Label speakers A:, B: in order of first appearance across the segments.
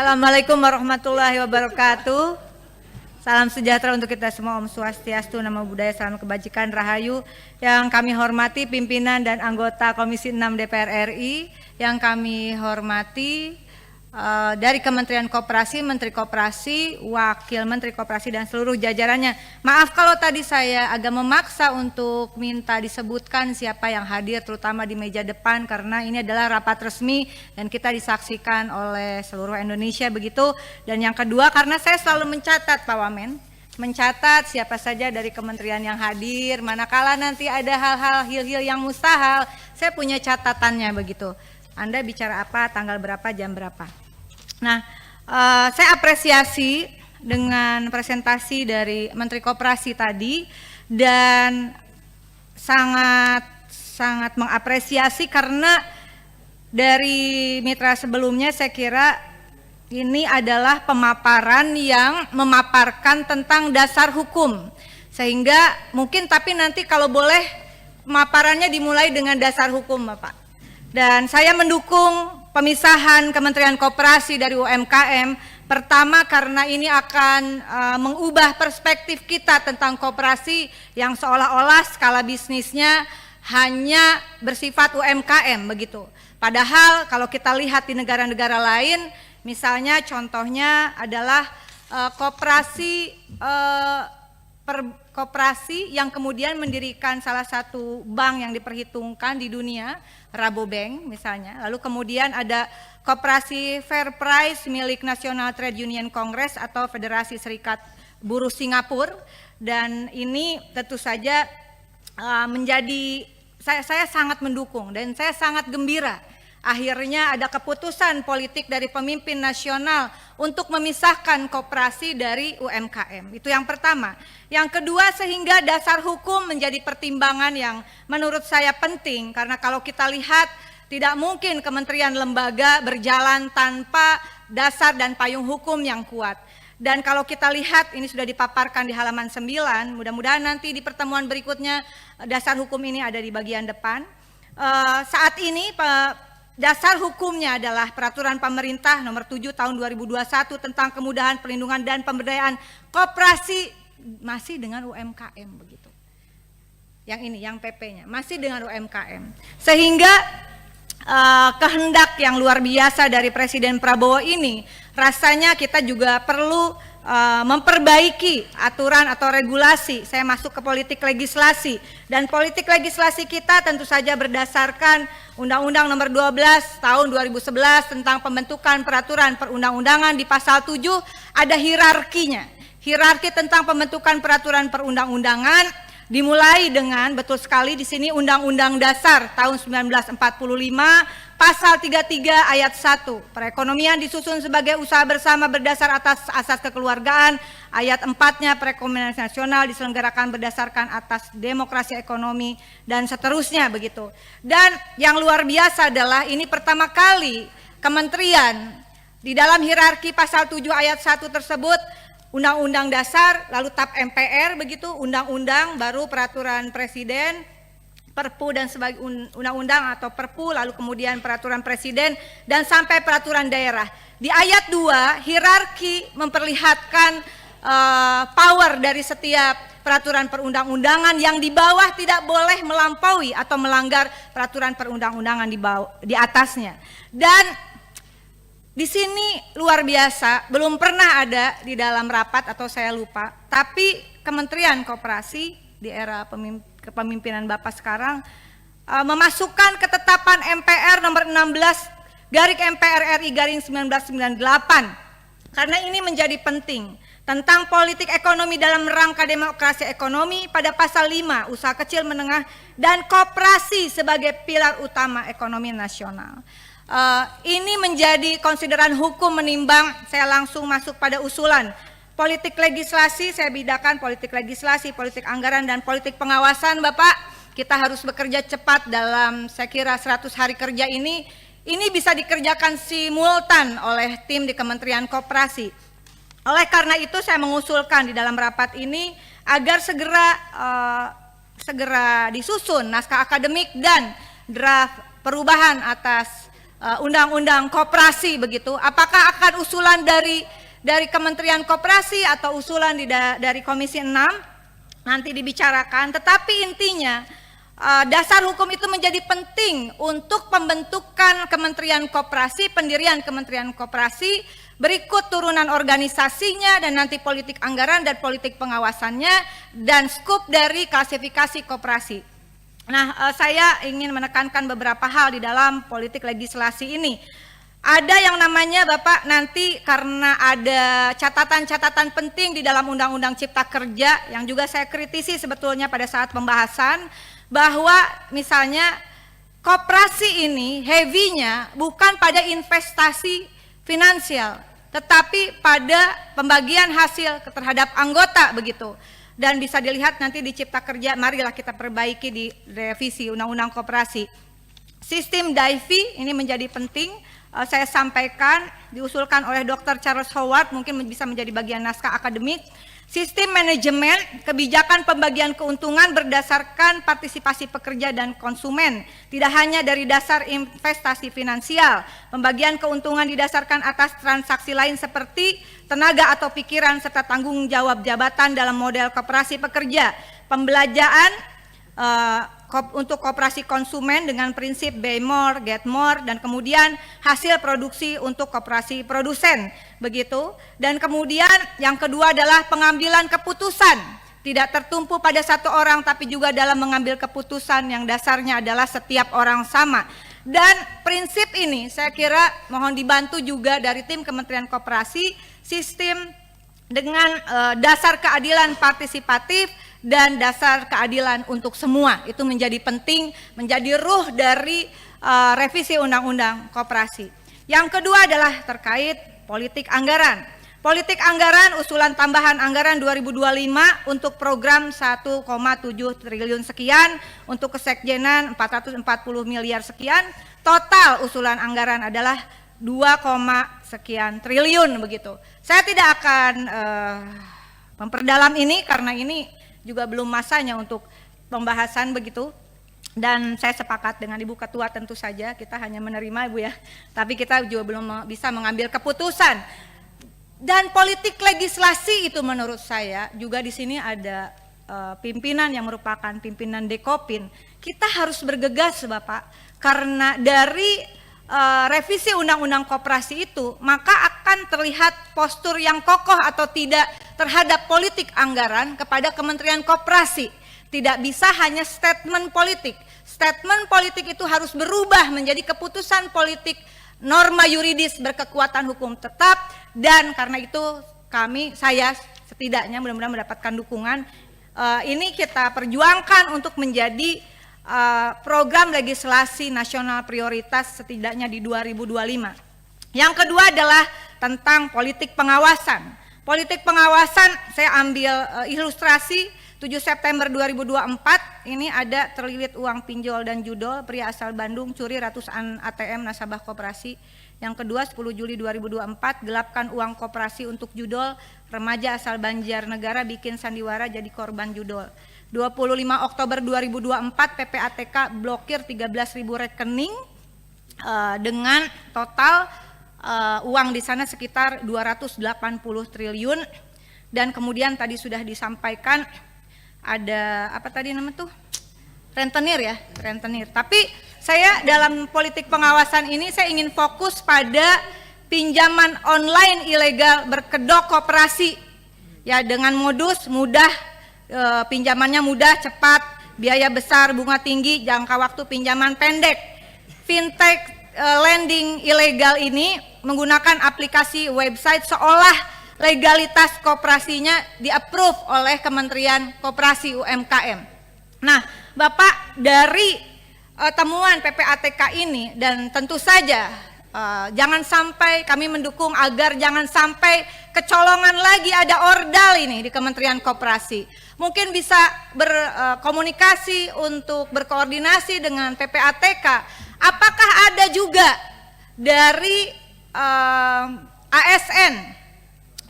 A: Assalamualaikum warahmatullahi wabarakatuh. Salam sejahtera untuk kita semua. Om Swastiastu, Namo Buddhaya, salam kebajikan, rahayu. Yang kami hormati pimpinan dan anggota Komisi 6 DPR RI, yang kami hormati dari Kementerian Koperasi, Menteri Koperasi, Wakil Menteri Koperasi dan seluruh jajarannya. Maaf kalau tadi saya agak memaksa untuk minta disebutkan siapa yang hadir, terutama di meja depan, karena ini adalah rapat resmi dan kita disaksikan oleh seluruh Indonesia begitu. Dan yang kedua, karena saya selalu mencatat Pak Wamen, mencatat siapa saja dari kementerian yang hadir, manakala nanti ada hal-hal hil-hil yang mustahil, saya punya catatannya begitu. Anda bicara apa, tanggal berapa, jam berapa. Nah, saya apresiasi dengan presentasi dari Menteri Koperasi tadi dan sangat mengapresiasi karena dari mitra sebelumnya saya kira ini adalah pemaparan yang memaparkan tentang dasar hukum. Sehingga mungkin tapi nanti kalau boleh pemaparannya dimulai dengan dasar hukum Bapak. Dan saya mendukung pemisahan Kementerian Koperasi dari UMKM, pertama karena ini akan mengubah perspektif kita tentang koperasi yang seolah-olah skala bisnisnya hanya bersifat UMKM begitu. Padahal kalau kita lihat di negara-negara lain, misalnya contohnya adalah koperasi yang kemudian mendirikan salah satu bank yang diperhitungkan di dunia, Rabobank misalnya. Lalu kemudian ada koperasi Fair Price milik National Trade Union Congress atau Federasi Serikat Buruh Singapura. Dan ini tentu saja menjadi, saya sangat mendukung dan saya sangat gembira. Akhirnya ada keputusan politik dari pemimpin nasional untuk memisahkan koperasi dari UMKM. Itu yang pertama. Yang kedua, sehingga dasar hukum menjadi pertimbangan yang menurut saya penting. Karena kalau kita lihat tidak mungkin kementerian lembaga berjalan tanpa dasar dan payung hukum yang kuat. Dan kalau kita lihat ini sudah dipaparkan di halaman 9, mudah-mudahan nanti di pertemuan berikutnya dasar hukum ini ada di bagian depan. Saat ini dasar hukumnya adalah Peraturan Pemerintah Nomor 7 Tahun 2021 tentang kemudahan perlindungan dan pemberdayaan koperasi, masih dengan UMKM begitu. Yang ini, yang PP-nya masih dengan UMKM. Sehingga kehendak yang luar biasa dari Presiden Prabowo ini, rasanya kita juga perlu memperbaiki aturan atau regulasi. Saya masuk ke politik legislasi, dan politik legislasi kita tentu saja berdasarkan Undang-Undang Nomor 12 Tahun 2011 tentang pembentukan peraturan perundang-undangan. Di pasal 7 ada hierarkinya. Hierarki tentang pembentukan peraturan perundang-undangan dimulai dengan, betul sekali di sini, Undang-Undang Dasar tahun 1945 pasal 33 ayat 1. Perekonomian disusun sebagai usaha bersama berdasar atas asas kekeluargaan. Ayat 4-nya, perekonomian nasional diselenggarakan berdasarkan atas demokrasi ekonomi dan seterusnya begitu. Dan yang luar biasa adalah ini pertama kali kementerian di dalam hierarki pasal 7 ayat 1 tersebut, Undang-Undang Dasar, lalu TAP MPR begitu, undang-undang, baru peraturan presiden, Perpu dan sebagai undang-undang atau Perpu, lalu kemudian peraturan presiden dan sampai peraturan daerah. Di ayat 2 hierarki memperlihatkan power dari setiap peraturan perundang-undangan, yang di bawah tidak boleh melampaui atau melanggar peraturan perundang-undangan di atasnya. Dan di sini luar biasa, belum pernah ada di dalam rapat atau saya lupa, tapi Kementerian Koperasi di era kepemimpinan Bapak sekarang memasukkan ketetapan MPR nomor 16 garing MPR RI garing 1998, karena ini menjadi penting tentang politik ekonomi dalam rangka demokrasi ekonomi pada pasal 5 usaha kecil menengah dan koperasi sebagai pilar utama ekonomi nasional. Ini menjadi konsideran hukum menimbang. Saya langsung masuk pada usulan. Politik legislasi, saya bedakan politik legislasi, politik anggaran, dan politik pengawasan. Bapak, kita harus bekerja cepat dalam, saya kira 100 hari kerja ini bisa dikerjakan simultan oleh tim di Kementerian Koperasi. Oleh karena itu saya mengusulkan di dalam rapat ini agar segera disusun naskah akademik dan draft perubahan atas undang-undang koperasi begitu. Apakah akan usulan dari Kementerian Koperasi atau usulan dari Komisi 6 nanti dibicarakan, tetapi intinya dasar hukum itu menjadi penting untuk pembentukan Kementerian Koperasi, pendirian Kementerian Koperasi, berikut turunan organisasinya dan nanti politik anggaran dan politik pengawasannya dan skup dari klasifikasi koperasi. Nah, saya ingin menekankan beberapa hal di dalam politik legislasi ini. Ada yang namanya Bapak nanti karena ada catatan-catatan penting di dalam Undang-Undang Cipta Kerja yang juga saya kritisi sebetulnya pada saat pembahasan, bahwa misalnya koperasi ini heavy-nya bukan pada investasi finansial, tetapi pada pembagian hasil terhadap anggota begitu. Dan bisa dilihat nanti di Cipta Kerja, marilah kita perbaiki di revisi Undang-Undang Koperasi. Sistem DAIFI ini menjadi penting. Saya sampaikan, diusulkan oleh Dr. Charles Howard, mungkin bisa menjadi bagian naskah akademik. Sistem manajemen kebijakan pembagian keuntungan berdasarkan partisipasi pekerja dan konsumen, tidak hanya dari dasar investasi finansial. Pembagian keuntungan didasarkan atas transaksi lain seperti tenaga atau pikiran serta tanggung jawab jabatan dalam model koperasi pekerja. Pembelajaran untuk koperasi konsumen dengan prinsip buy more, get more, dan kemudian hasil produksi untuk koperasi produsen, begitu. Dan kemudian yang kedua adalah pengambilan keputusan, tidak tertumpu pada satu orang, tapi juga dalam mengambil keputusan yang dasarnya adalah setiap orang sama. Dan prinsip ini saya kira mohon dibantu juga dari tim Kementerian Koperasi, sistem dengan dasar keadilan partisipatif dan dasar keadilan untuk semua. Itu menjadi penting, menjadi ruh dari revisi Undang-Undang Koperasi. Yang kedua adalah terkait politik anggaran. Politik anggaran, usulan tambahan anggaran 2025 untuk program 1,7 triliun sekian, untuk kesekjenan 440 miliar sekian, total usulan anggaran adalah 2, sekian triliun begitu. Saya tidak akan memperdalam ini karena ini juga belum masanya untuk pembahasan begitu. Dan saya sepakat dengan Ibu Ketua, tentu saja kita hanya menerima Ibu ya, tapi kita juga belum bisa mengambil keputusan. Dan politik legislasi itu menurut saya juga di sini ada pimpinan yang merupakan pimpinan Dekopin. Kita harus bergegas Bapak, karena dari revisi Undang-Undang Koperasi itu maka akan terlihat postur yang kokoh atau tidak terhadap politik anggaran kepada Kementerian Koperasi. Tidak bisa hanya statement politik. Statement politik itu harus berubah menjadi keputusan politik, norma yuridis berkekuatan hukum tetap, dan karena itu saya setidaknya mudah-mudahan mendapatkan dukungan. Ini kita perjuangkan untuk menjadi program legislasi nasional prioritas setidaknya di 2025. Yang kedua adalah tentang politik pengawasan. Politik pengawasan saya ambil ilustrasi 7 September 2024, ini ada terlilit uang pinjol dan judol, pria asal Bandung curi ratusan ATM nasabah koperasi. Yang kedua 10 Juli 2024, gelapkan uang koperasi untuk judol, remaja asal Banjarnegara bikin sandiwara jadi korban judol. 25 Oktober 2024 PPATK blokir 13.000 rekening dengan total uang di sana sekitar 280 triliun. Dan kemudian tadi sudah disampaikan ada apa tadi namanya tuh, rentenir ya, rentenir. Tapi saya dalam politik pengawasan ini saya ingin fokus pada pinjaman online ilegal berkedok koperasi ya, dengan modus mudah, pinjamannya mudah, cepat, biaya besar, bunga tinggi, jangka waktu pinjaman pendek. Fintech lending ilegal ini menggunakan aplikasi website seolah legalitas koperasinya di-approve oleh Kementerian Koperasi UMKM. Nah, Bapak, dari temuan PPATK ini, dan tentu saja jangan sampai kami mendukung agar jangan sampai kecolongan lagi ada ordal ini di Kementerian Koperasi. Mungkin bisa berkomunikasi untuk berkoordinasi dengan PPATK. Apakah ada juga dari ASN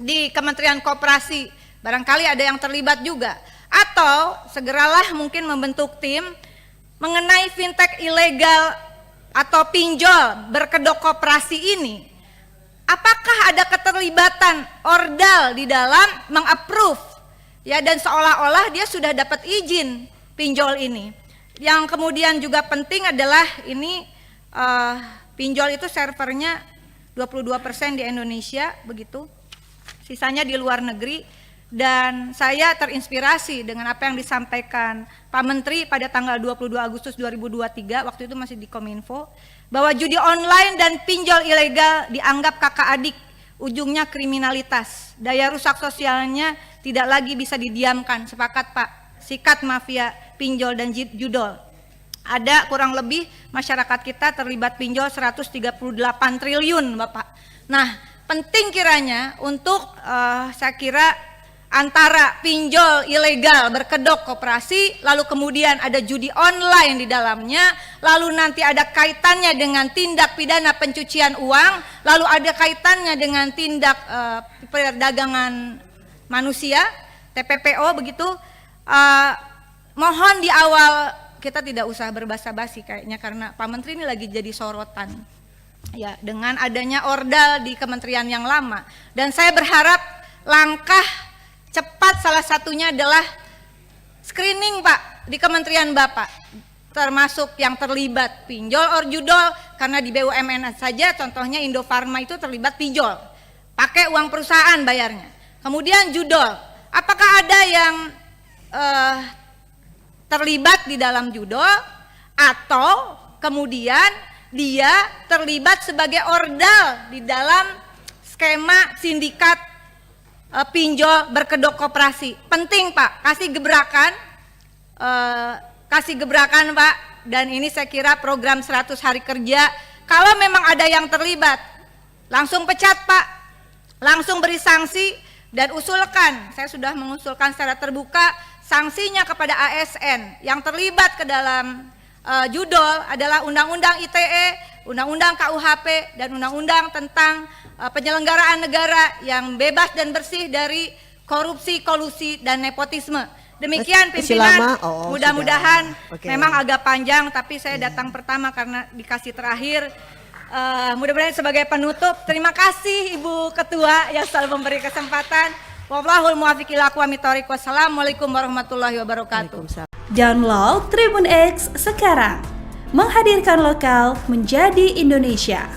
A: di Kementerian Koperasi, barangkali ada yang terlibat juga, atau segeralah mungkin membentuk tim mengenai fintech ilegal atau pinjol berkedok koperasi ini, apakah ada keterlibatan ordal di dalam mengapprove ya, dan seolah-olah dia sudah dapat izin pinjol ini. Yang kemudian juga penting adalah ini pinjol itu servernya 22% di Indonesia begitu, sisanya di luar negeri. Dan saya terinspirasi dengan apa yang disampaikan Pak Menteri pada tanggal 22 Agustus 2023, waktu itu masih di Kominfo, bahwa judi online dan pinjol ilegal dianggap kakak adik, ujungnya kriminalitas. Daya rusak sosialnya tidak lagi bisa didiamkan. Sepakat Pak, sikat mafia pinjol dan judol. Ada kurang lebih masyarakat kita terlibat pinjol 138 triliun Bapak. Nah, penting kiranya untuk saya kira antara pinjol ilegal berkedok koperasi, lalu kemudian ada judi online di dalamnya, lalu nanti ada kaitannya dengan tindak pidana pencucian uang, lalu ada kaitannya dengan tindak perdagangan manusia, TPPO begitu. Mohon di awal kita tidak usah berbasa-basi kayaknya, karena Pak Menteri ini lagi jadi sorotan ya dengan adanya ordal di kementerian yang lama. Dan saya berharap langkah cepat salah satunya adalah screening Pak di kementerian Bapak, termasuk yang terlibat pinjol or judol, karena di BUMN saja contohnya Indofarma itu terlibat pinjol, pakai uang perusahaan bayarnya. Kemudian judol, apakah ada yang terlibat di dalam judol atau kemudian dia terlibat sebagai ordal di dalam skema sindikat pinjol berkedok koperasi. Penting Pak, kasih gebrakan Pak, dan ini saya kira program 100 hari kerja, kalau memang ada yang terlibat langsung pecat Pak, langsung beri sanksi, dan usulkan, saya sudah mengusulkan secara terbuka sanksinya kepada ASN yang terlibat ke dalam judol adalah Undang-Undang ITE, Undang-Undang KUHP, dan Undang-Undang tentang penyelenggaraan negara yang bebas dan bersih dari korupsi, kolusi, dan nepotisme. Demikian pimpinan, mudah-mudahan memang agak panjang, tapi saya datang pertama karena dikasih terakhir. Mudah-mudahan sebagai penutup, terima kasih Ibu Ketua yang selalu memberi kesempatan. Wallahul muwaffiq ila aqwamit thoriq. Wassalamualaikum warahmatullahi wabarakatuh.
B: Download Tribun X sekarang, menghadirkan lokal menjadi Indonesia.